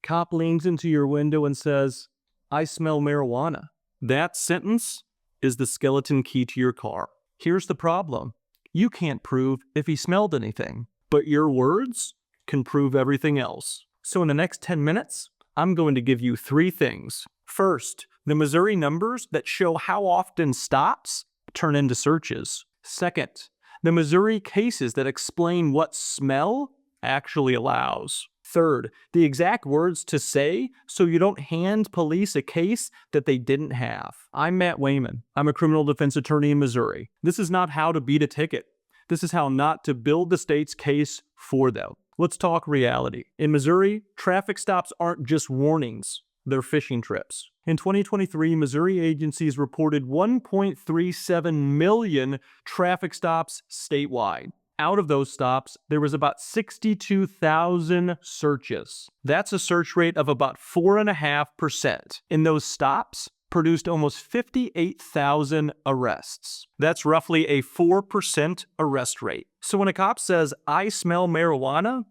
Cop leans into your window and says, "I smell marijuana." That sentence is the skeleton key to your car. Here's the problem. You can't prove if he smelled anything, but your words can prove everything else. So in the next 10 minutes, I'm going to give you 3 things. First, the Missouri numbers that show how often stops turn into searches. Second, the Missouri cases that explain what smell actually allows. Third, the exact words to say so you don't hand police a case that they didn't have. I'm Matt Wayman. I'm a criminal defense attorney in Missouri. This is not how to beat a ticket. This is how not to build the state's case for them. Let's talk reality. In Missouri, traffic stops aren't just warnings. They're fishing trips. In 2023, Missouri agencies reported 1.37 million traffic stops statewide. Out of those stops, there was about 62,000 searches. That's a search rate of about 4.5%. And those stops produced almost 58,000 arrests. That's roughly a 4% arrest rate. So when a cop says, "I smell marijuana,"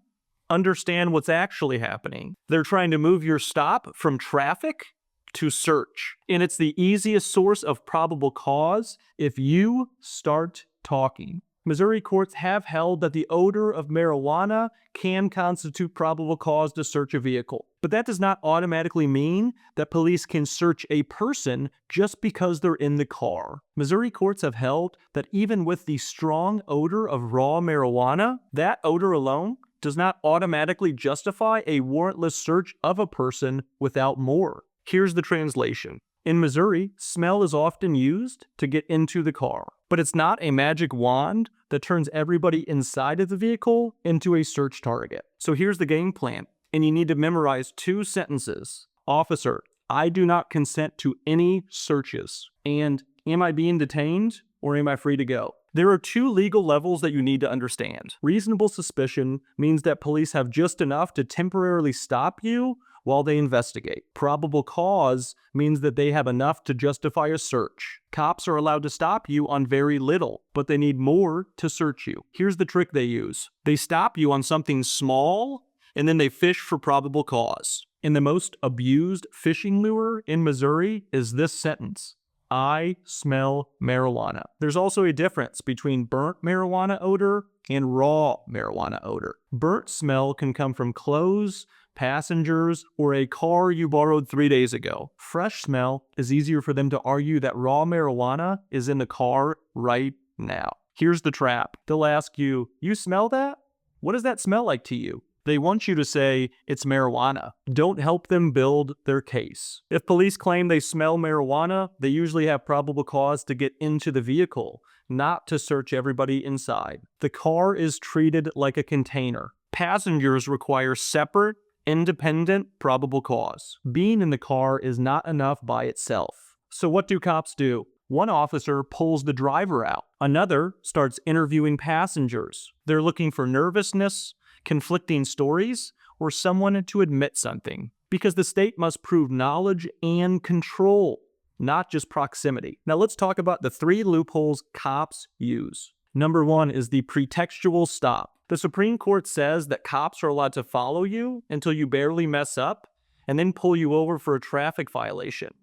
understand what's actually happening. They're trying to move your stop from traffic to search. And it's the easiest source of probable cause if you start talking. Missouri courts have held that the odor of marijuana can constitute probable cause to search a vehicle. But that does not automatically mean that police can search a person just because they're in the car. Missouri courts have held that even with the strong odor of raw marijuana, that odor alone does not automatically justify a warrantless search of a person without more. Here's the translation. In Missouri, smell is often used to get into the car, but it's not a magic wand that turns everybody inside of the vehicle into a search target. So here's the game plan, and you need to memorize 2 sentences. Officer, I do not consent to any searches. And am I being detained or am I free to go? There are 2 legal levels that you need to understand. Reasonable suspicion means that police have just enough to temporarily stop you while they investigate. Probable cause means that they have enough to justify a search. Cops are allowed to stop you on very little, but they need more to search you. Here's the trick they use. They stop you on something small, and then they fish for probable cause. And the most abused fishing lure in Missouri is this sentence. I smell marijuana. There's also a difference between burnt marijuana odor and raw marijuana odor. Burnt smell can come from clothes, passengers, or a car you borrowed 3 days ago. Fresh smell is easier for them to argue that raw marijuana is in the car right now. Here's the trap. They'll ask you, "You smell that? What does that smell like to you?" They want you to say it's marijuana. Don't help them build their case. If police claim they smell marijuana, they usually have probable cause to get into the vehicle, not to search everybody inside. The car is treated like a container. Passengers require separate, independent probable cause. Being in the car is not enough by itself. So what do cops do? One officer pulls the driver out. Another starts interviewing passengers. They're looking for nervousness, conflicting stories, or someone to admit something. Because the state must prove knowledge and control, not just proximity. Now let's talk about the 3 loopholes cops use. Number 1 is the pretextual stop. The Supreme Court says that cops are allowed to follow you until you barely mess up and then pull you over for a traffic violation,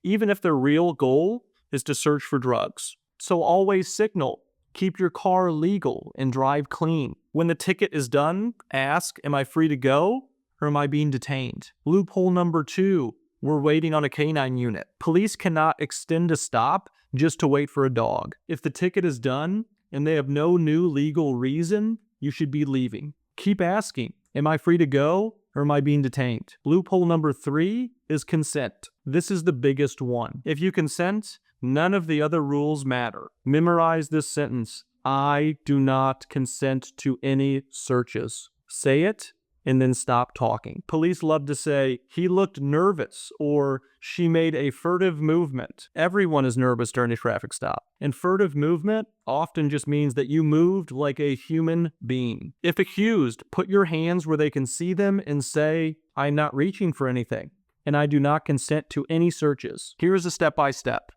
even if their real goal is to search for drugs. So always signal, keep your car legal, and drive clean. When the ticket is done, ask, am I free to go or am I being detained? Loophole number 2, we're waiting on a canine unit. Police cannot extend a stop just to wait for a dog. If the ticket is done and they have no new legal reason, you should be leaving. Keep asking, am I free to go or am I being detained? Loophole number 3 is consent. This is the biggest one. If you consent, none of the other rules matter. Memorize this sentence. I do not consent to any searches. Say it and then stop talking. Police love to say, he looked nervous, or she made a furtive movement. Everyone is nervous during a traffic stop. And furtive movement often just means that you moved like a human being. If accused, put your hands where they can see them and say, I'm not reaching for anything, and I do not consent to any searches. Here's a step-by-step.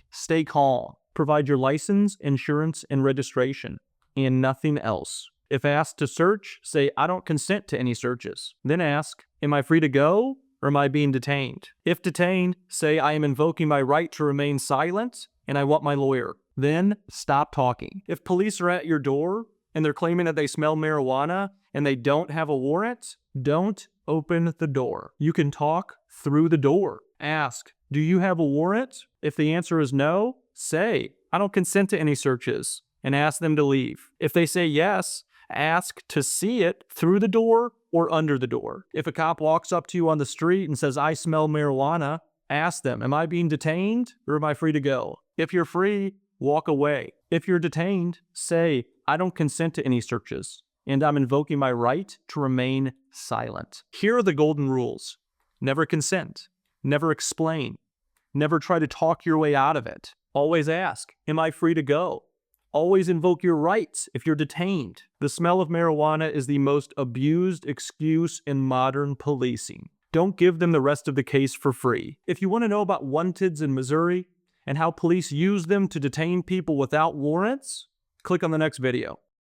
Stay calm. Provide your license, insurance, and registration, and nothing else. If asked to search, say, I don't consent to any searches. Then ask, Am I free to go, or am I being detained? If detained, say I am invoking my right to remain silent and I want my lawyer. Then stop talking. If police are at your door and they're claiming that they smell marijuana and they don't have a warrant, don't open the door. You can talk through the door. Ask, do you have a warrant? If the answer is no, say, I don't consent to any searches, and ask them to leave. If they say yes, ask to see it through the door or under the door. If a cop walks up to you on the street and says, I smell marijuana, ask them, am I being detained or am I free to go? If you're free, walk away. If you're detained, say, I don't consent to any searches, and I'm invoking my right to remain silent. Here are the golden rules. Never consent. Never explain. Never try to talk your way out of it. Always ask, am I free to go? Always invoke your rights if you're detained. The smell of marijuana is the most abused excuse in modern policing. Don't give them the rest of the case for free. If you want to know about wanteds in Missouri and how police use them to detain people without warrants, click on the next video.